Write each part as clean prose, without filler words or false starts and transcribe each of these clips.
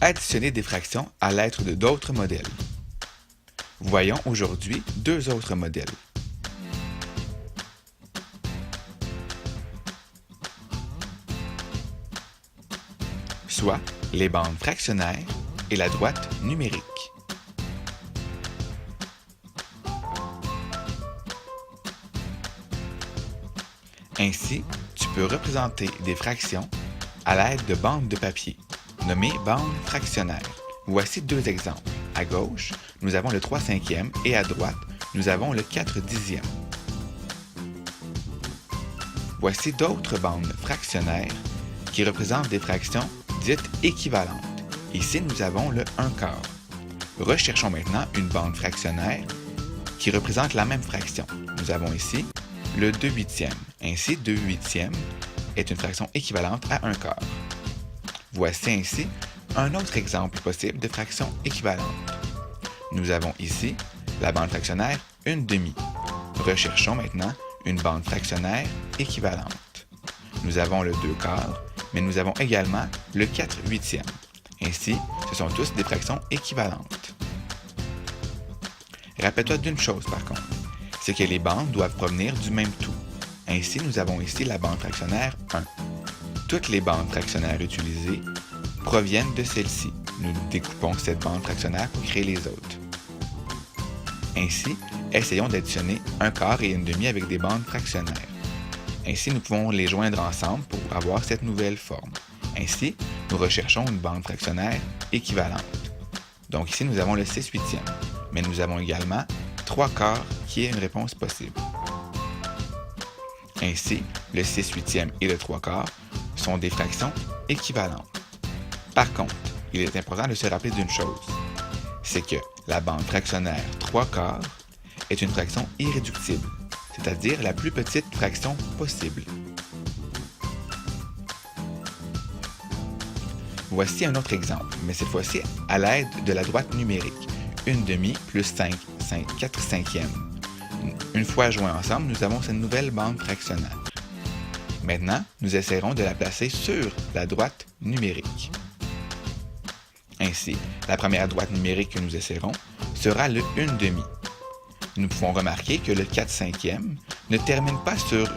Additionner des fractions à l'aide de d'autres modèles. Voyons aujourd'hui deux autres modèles. Soit les bandes fractionnaires et la droite numérique. Ainsi, tu peux représenter des fractions à l'aide de bandes de papier, nommées bandes fractionnaires. Voici deux exemples. À gauche, nous avons le 3/5e et à droite, nous avons le 4/10e. Voici d'autres bandes fractionnaires qui représentent des fractions dites équivalentes. Ici, nous avons le 1/4. Recherchons maintenant une bande fractionnaire qui représente la même fraction. Nous avons ici le 2/8e. Ainsi, 2/8e est une fraction équivalente à 1/4. Voici ainsi un autre exemple possible de fraction équivalente. Nous avons ici la bande fractionnaire 1/2. Recherchons maintenant une bande fractionnaire équivalente. Nous avons le 2/4, mais nous avons également le 4/8e. Ainsi, ce sont tous des fractions équivalentes. Rappelle-toi d'une chose par contre, c'est que les bandes doivent provenir du même tout. Ainsi, nous avons ici la bande fractionnaire 1. Toutes les bandes fractionnaires utilisées proviennent de celle-ci. Nous découpons cette bande fractionnaire pour créer les autres. Ainsi, essayons d'additionner 1/4 et 1/2 avec des bandes fractionnaires. Ainsi, nous pouvons les joindre ensemble pour avoir cette nouvelle forme. Ainsi, nous recherchons une bande fractionnaire équivalente. Donc ici, nous avons le 6/8e, mais nous avons également 3/4 qui est une réponse possible. Ainsi, le 6/8e et le 3/4 sont des fractions équivalentes. Par contre, il est important de se rappeler d'une chose, c'est que la bande fractionnaire 3/4 est une fraction irréductible, c'est-à-dire la plus petite fraction possible. Voici un autre exemple, mais cette fois-ci à l'aide de la droite numérique. 1/2 plus 5, 4/5e. Une fois joints ensemble, nous avons cette nouvelle bande fractionnaire. Maintenant, nous essaierons de la placer sur la droite numérique. Ainsi, la première droite numérique que nous essaierons sera le 1/2. Nous pouvons remarquer que le 4/5e ne termine pas sur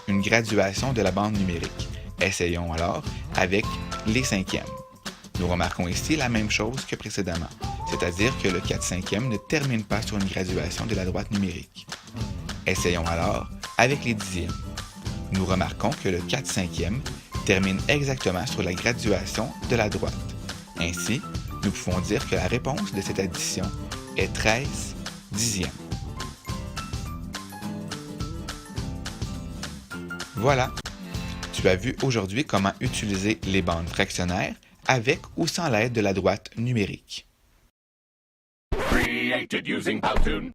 une graduation de la bande numérique. Essayons alors avec les 5e. Nous remarquons ici la même chose que précédemment, c'est-à-dire que le 4/5e ne termine pas sur une graduation de la droite numérique. Essayons alors avec les 10e. Nous remarquons que le 4/5e termine exactement sur la graduation de la droite. Ainsi, nous pouvons dire que la réponse de cette addition est 13/10e. Voilà, tu as vu aujourd'hui comment utiliser les bandes fractionnaires avec ou sans l'aide de la droite numérique. Created using Powtoon.